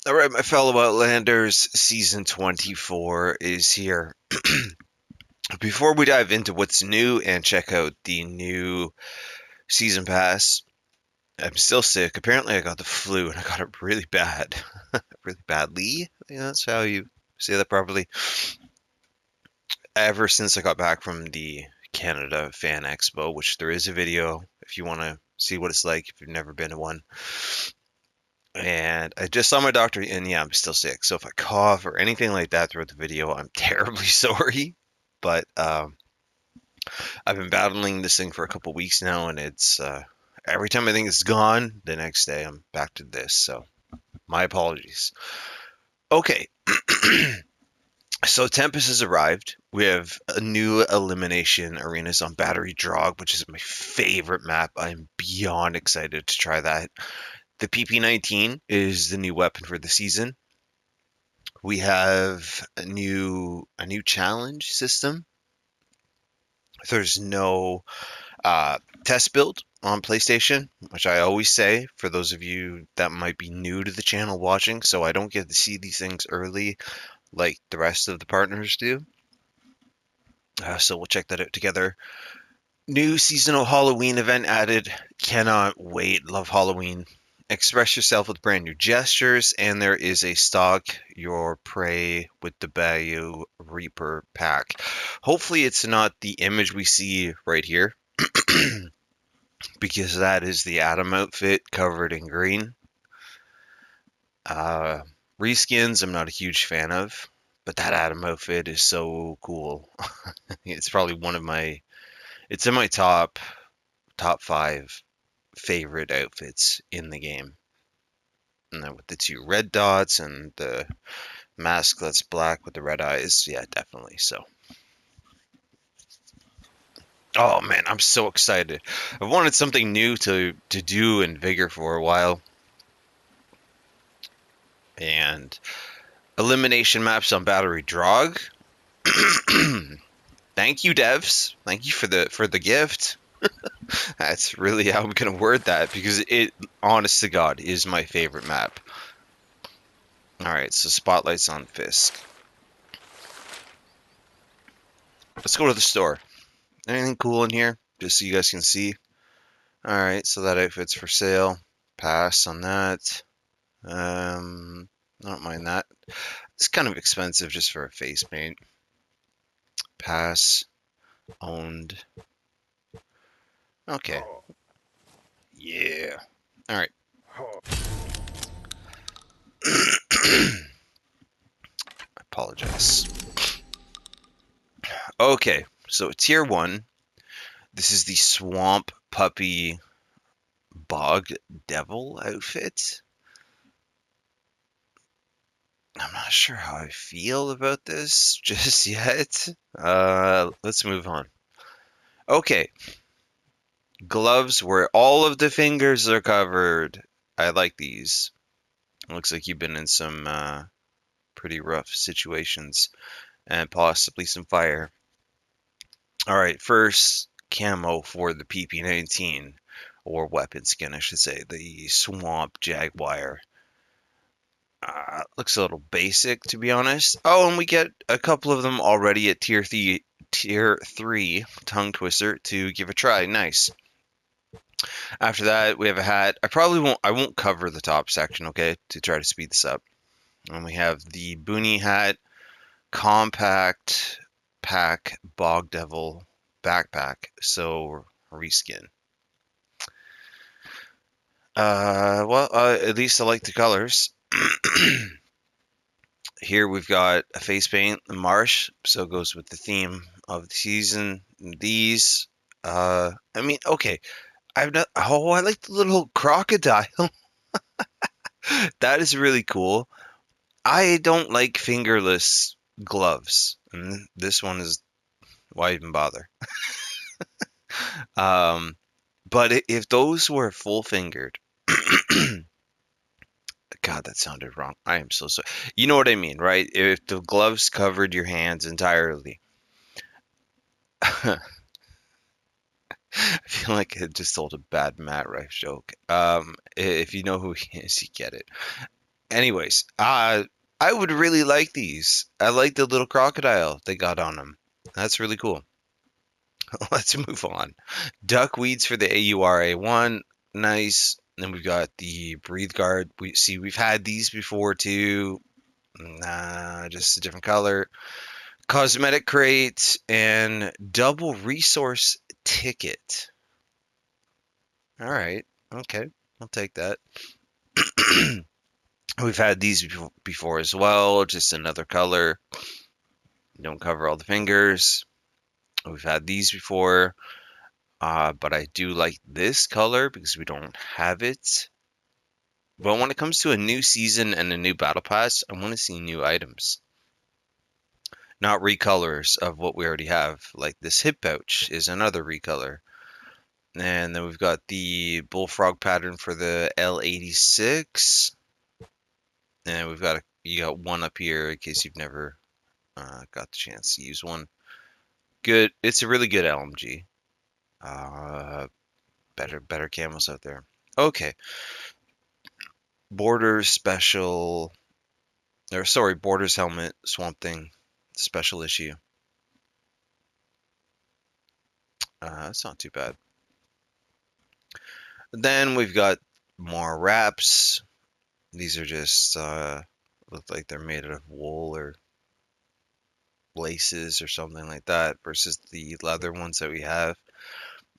All right, my fellow Outlanders, season 24 is here. Before we dive into what's new and check out the new season pass, I'm still sick. Apparently, I got the flu and I got it really bad. Really badly. I think that's how you say that properly. Ever since I got back from the Canada Fan Expo, which there is a video if you want to see what it's like if you've never been to one. And I just saw my doctor, and yeah, I'm still sick. So if I cough or anything like that throughout the video, I'm terribly sorry. But I've been battling this thing for a couple weeks now, and it's every time I think it's gone, the next day I'm back to this. So my apologies. Okay, so Tempest has arrived. We have a new elimination arenas on Battery Drog, which is my favorite map. I'm beyond excited to try that. The PP-19 is the new weapon for the season. We have a new challenge system. There's no test build on PlayStation, which I always say for those of you that might be new to the channel watching, so I don't get to see these things early like the rest of the partners do. So we'll check that out together. New seasonal Halloween event added. Cannot wait. Love Halloween. Express yourself with brand new gestures, and there is a stock your prey with the Bayou Reaper pack. Hopefully, it's not the image we see right here, because that is the Adam outfit covered in green. Uh, Reskins, I'm not a huge fan of, but that Adam outfit is so cool. It's probably it's in my top five favorite outfits in the game. And then with the two red dots and the mask that's black with the red eyes, yeah, definitely. So, oh man, I'm so excited. I've wanted something new to do in Vigor for a while, and elimination maps on Battery Drog. Thank you, devs. Thank you for the gift. That's really how I'm gonna word that because it, honest to God, is my favorite map. All right, so spotlights on Fisk. Let's go to the store. Anything cool in here? Just so you guys can see. All right, so that outfit's for sale. Pass on that. I don't mind that. It's kind of expensive just for a face paint. Pass. Owned. Okay. Yeah. All right. Apologize. Okay, so tier one. This is the Swamp Puppy Bog Devil outfit. I'm not sure how I feel about this just yet. Let's move on. Okay, gloves where all of the fingers are covered. I like these. Looks like you've been in some pretty rough situations and possibly some fire. All right, first camo for the PP-19, or weapon skin, I should say, the Swamp Jaguar. Looks a little basic, to be honest. Oh, and we get a couple of them already at tier 3 tongue twister to give a try. Nice. After that, we have a hat. I won't cover the top section, okay, to try to speed this up. And we have the Boonie hat, compact pack, Bog Devil backpack. So reskin. At least I like the colors. Here we've got a face paint, the marsh, so it goes with the theme of the season. These, I mean, okay, I've not. Oh, I like the little crocodile. That is really cool. I don't like fingerless gloves, and this one is why even bother. Um, but if those were full fingered, God, that sounded wrong. I am so sorry. You know what I mean, right? If the gloves covered your hands entirely. I feel like I just told a bad Matt Rife joke. If you know who he is, you get it. Anyways, I would really like these. I like the little crocodile they got on them. That's really cool. Let's move on. Duckweeds for the AURA1. Nice. Then we've got the Breathe Guard. We've had these before too. Nah, just a different color. Cosmetic crate and double resource ticket. All right. Okay. I'll take that. We've had these before as well, just another color. Don't cover all the fingers. We've had these before, but I do like this color because we don't have it. But when it comes to a new season and a new battle pass, I want to see new items, not recolors of what we already have. Like this hip pouch is another recolor. And then we've got the bullfrog pattern for the L86. And you got one up here in case you've never got the chance to use one. Good. It's a really good LMG. Uh, better camos out there. Okay. Borders special, or sorry, Borders helmet, Swamp Thing, special issue. That's not too bad. Then we've got more wraps. These are just look like they're made out of wool or laces or something like that versus the leather ones that we have.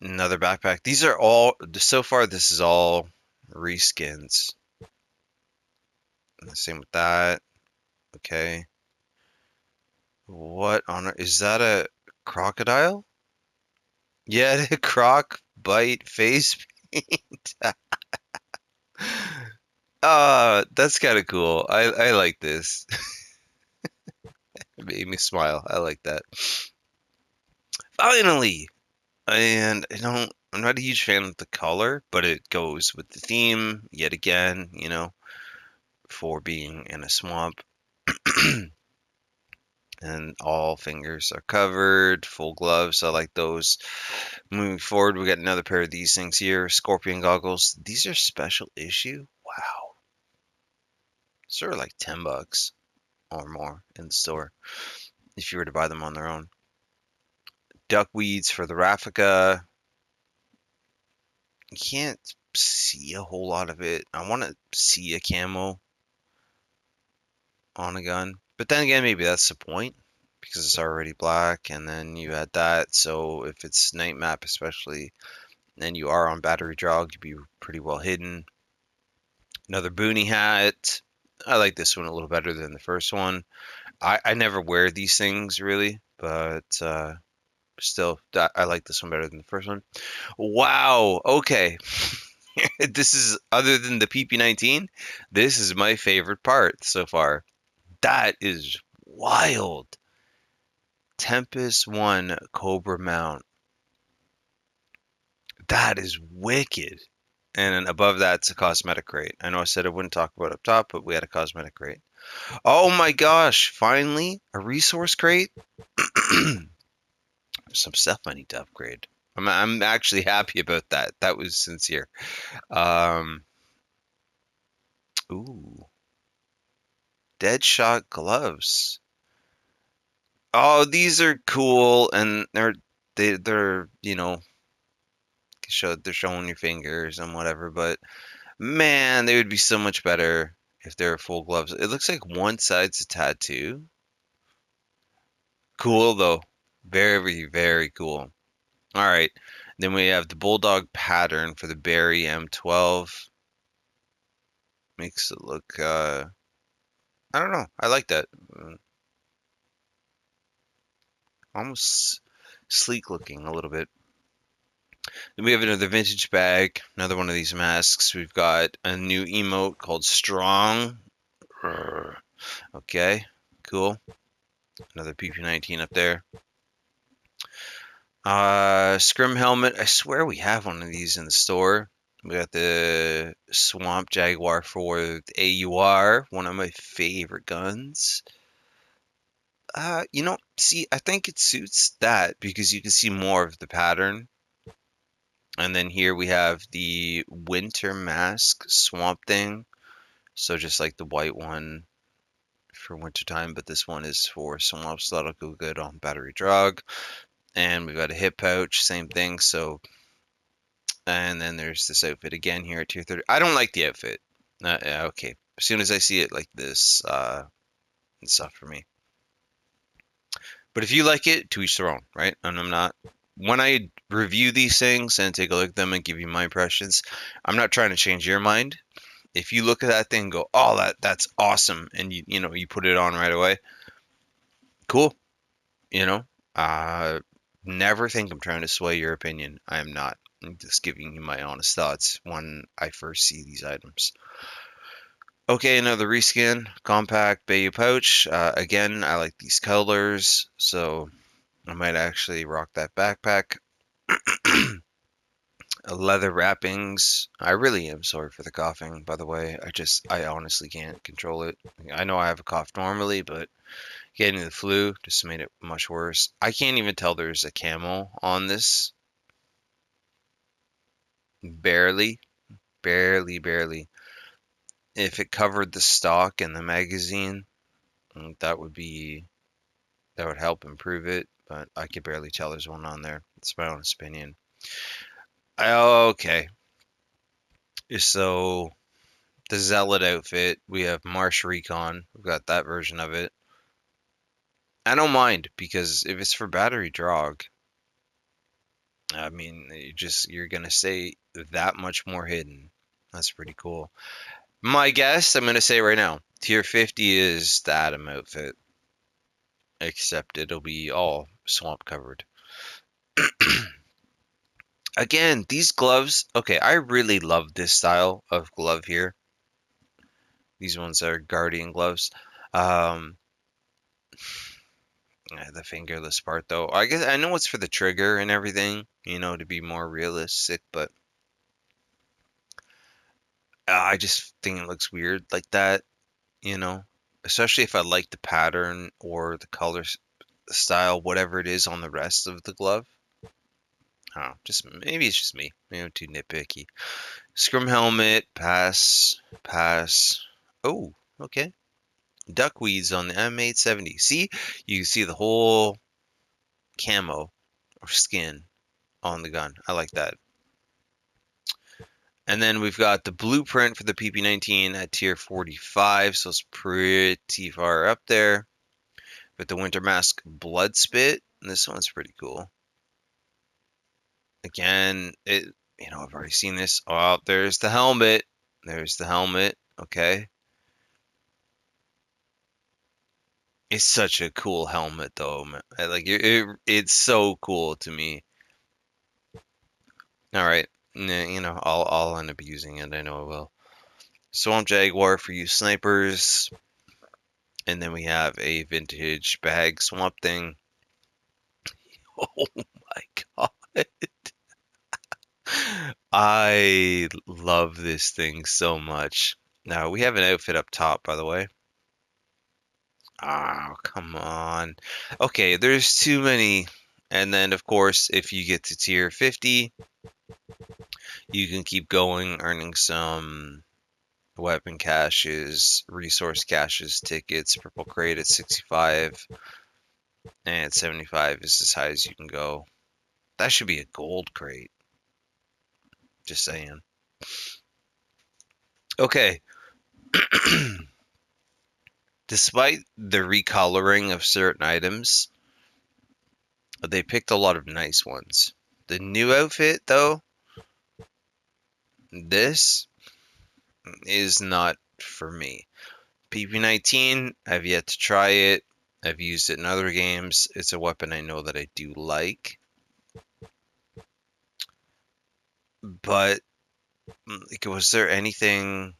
Another backpack. These are all so far. This is all reskins. Same with that. Okay. What on is that a crocodile? Yeah, the croc bite face paint. That's kind of cool. I like this. It made me smile. I like that. Finally. And I'm not a huge fan of the color, but it goes with the theme yet again, for being in a swamp. And all fingers are covered, full gloves. I like those. Moving forward, we got another pair of these things here, scorpion goggles. These are special issue. Wow. Sort of like $10 or more in the store if you were to buy them on their own. Duckweeds for the Raffica. You can't see a whole lot of it. I want to see a camo on a gun. But then again, maybe that's the point because it's already black and then you add that. So if it's night map especially, and you are on battery jog, you'd be pretty well hidden. Another boonie hat. I like this one a little better than the first one. I never wear these things really, but still, I like this one better than the first one. Wow. Okay. This is other than the PP19. This is my favorite part so far. That is wild. Tempest 1 Cobra mount. That is wicked. And then above that's a cosmetic crate. I know I said I wouldn't talk about it up top, but we had a cosmetic crate. Oh my gosh, finally a resource crate. Some stuff I need to upgrade. I'm actually happy about that. That was sincere. Um, ooh, Deadshot gloves. Oh, these are cool, and they're they're showing your fingers and whatever. But man, they would be so much better if they were full gloves. It looks like one side's a tattoo. Cool though, very very cool. All right, then we have the bulldog pattern for the Berry M12. Makes it look I don't know. I like that. Almost sleek looking a little bit. Then we have another vintage bag, another one of these masks. We've got a new emote called Strong. Okay, cool. Another PP19 up there. Scrim helmet. I swear we have one of these in the store. We got the Swamp Jaguar for the AUR, one of my favorite guns. See, I think it suits that because you can see more of the pattern. And then here we have the Winter Mask Swamp Thing. So just like the white one for wintertime, but this one is for swamp, so that'll go good on battery drug. And we've got a hip pouch, same thing. So, and then there's this outfit again here at tier 30. I don't like the outfit. Yeah, okay. As soon as I see it like this, it's not for me. But if you like it, to each their own, right? And I'm not, when I review these things and take a look at them and give you my impressions, I'm not trying to change your mind. If you look at that thing and go, oh, that's awesome, and you put it on right away, cool, you know. Uh, Never think I'm trying to sway your opinion. I am not. I'm just giving you my honest thoughts when I first see these items. Okay, another reskin, compact Bayou pouch. Again, I like these colors, so I might actually rock that backpack. Leather wrappings. I really am sorry for the coughing, by the way. I honestly can't control it. I know I have a cough normally, but getting the flu just made it much worse. I can't even tell there's a camo on this. Barely, barely, barely. If it covered the stock and the magazine, that would help improve it, but I could barely tell there's one on there. It's my honest opinion. Okay, so the Zealot outfit, we have Marsh Recon. We've got that version of it. I don't mind because if it's for battery drog, I mean, you're gonna say that much more hidden. That's pretty cool. My guess, I'm gonna say right now, tier 50 is the Atom outfit, except it'll be all swamp covered. Again, these gloves, okay, I really love this style of glove here. These ones are Guardian gloves. Um, the fingerless part though, I guess I know it's for the trigger and everything, to be more realistic, but I just think it looks weird like that, you know, especially if I like the pattern or the color style, whatever it is on the rest of the glove. I don't know, just maybe it's just me. Maybe I'm too nitpicky. Scrum helmet, pass, pass. Oh, okay. Duckweeds on the M870. See, you see the whole camo or skin on the gun. I like that. And then we've got the blueprint for the PP19 at tier 45, so it's pretty far up there. With the Winter Mask Blood Spit, this one's pretty cool. Again, I've already seen this. Oh, there's the helmet. There's the helmet. Okay. It's such a cool helmet, though. Man. It's so cool to me. All right, I'll end up using it. I know I will. Swamp Jaguar for you snipers, and then we have a vintage bag swamp thing. Oh my god, I love this thing so much. Now we have an outfit up top, by the way. Oh, come on. Okay, there's too many. And then, of course, if you get to tier 50, you can keep going, earning some weapon caches, resource caches, tickets, purple crate at 65, and 75 is as high as you can go. That should be a gold crate. Just saying. Okay. Despite the recoloring of certain items, they picked a lot of nice ones. The new outfit, though, this is not for me. PP19, I've yet to try it. I've used it in other games. It's a weapon I know that I do like. But was there anything?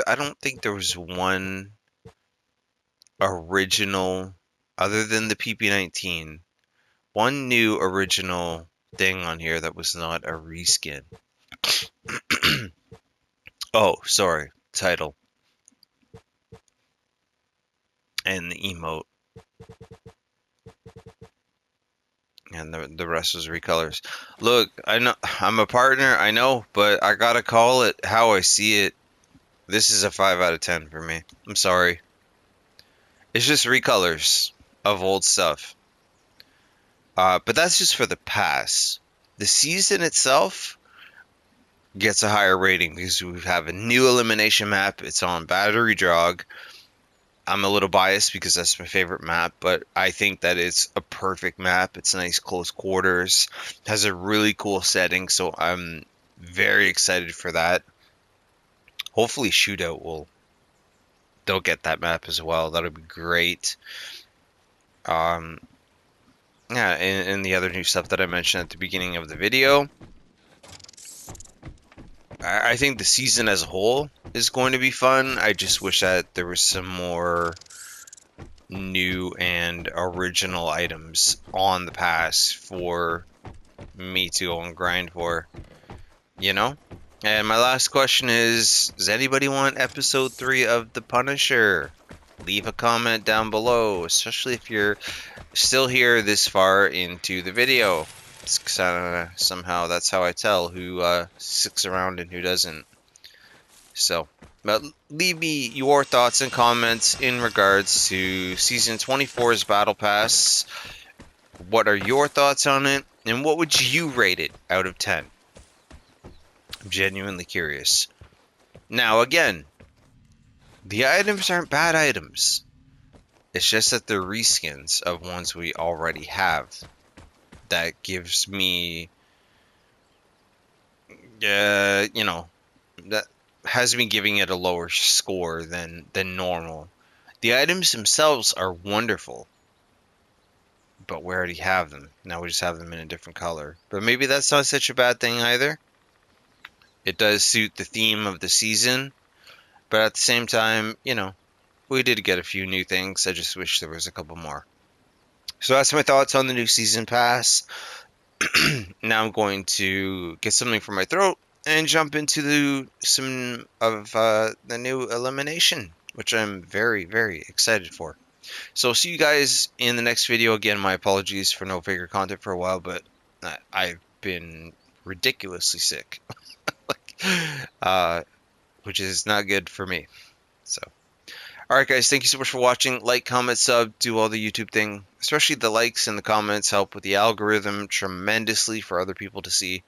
I don't think there was one original, other than the PP19, one new original thing on here that was not a reskin. Oh, sorry, title and the emote, and the rest was recolors. Look, I know I'm a partner, I know, but I gotta call it how I see it. This is a 5 out of 10 for me. I'm sorry. It's just recolors of old stuff. But that's just for the pass. The season itself gets a higher rating because we have a new elimination map. It's on Battery Jog. I'm a little biased because that's my favorite map, but I think that it's a perfect map. It's nice close quarters, has a really cool setting, so I'm very excited for that. Hopefully Shootout will they'll get that map as well. That'll be great. Um, yeah, and the other new stuff that I mentioned at the beginning of the video. I think the season as a whole is going to be fun. I just wish that there was some more new and original items on the pass for me to go and grind for, you know? And my last question is, does anybody want episode 3 of The Punisher? Leave a comment down below, especially if you're still here this far into the video. It's somehow that's how I tell who sticks around and who doesn't. So, but leave me your thoughts and comments in regards to Season 24's Battle Pass. What are your thoughts on it? And what would you rate it out of 10? I'm genuinely curious. Now, again, the items aren't bad items. It's just that they're reskins of ones we already have. That gives me, that has me giving it a lower score than normal. The items themselves are wonderful, but we already have them. Now we just have them in a different color. But maybe that's not such a bad thing either. It does suit the theme of the season, but at the same time, we did get a few new things. I just wish there was a couple more. So that's my thoughts on the new season pass. Now I'm going to get something for my throat and jump into some of the new elimination, which I'm very, very excited for. So see you guys in the next video. Again, my apologies for no Vigor content for a while, but I've been ridiculously sick, which is not good for me. So, all right, guys, thank you so much for watching. Like, comment, sub, do all the YouTube thing. Especially the likes and the comments help with the algorithm tremendously for other people to see.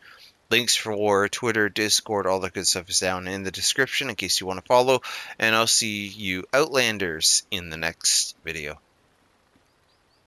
Links for Twitter, Discord, all that good stuff is down in the description in case you want to follow. And I'll see you Outlanders in the next video.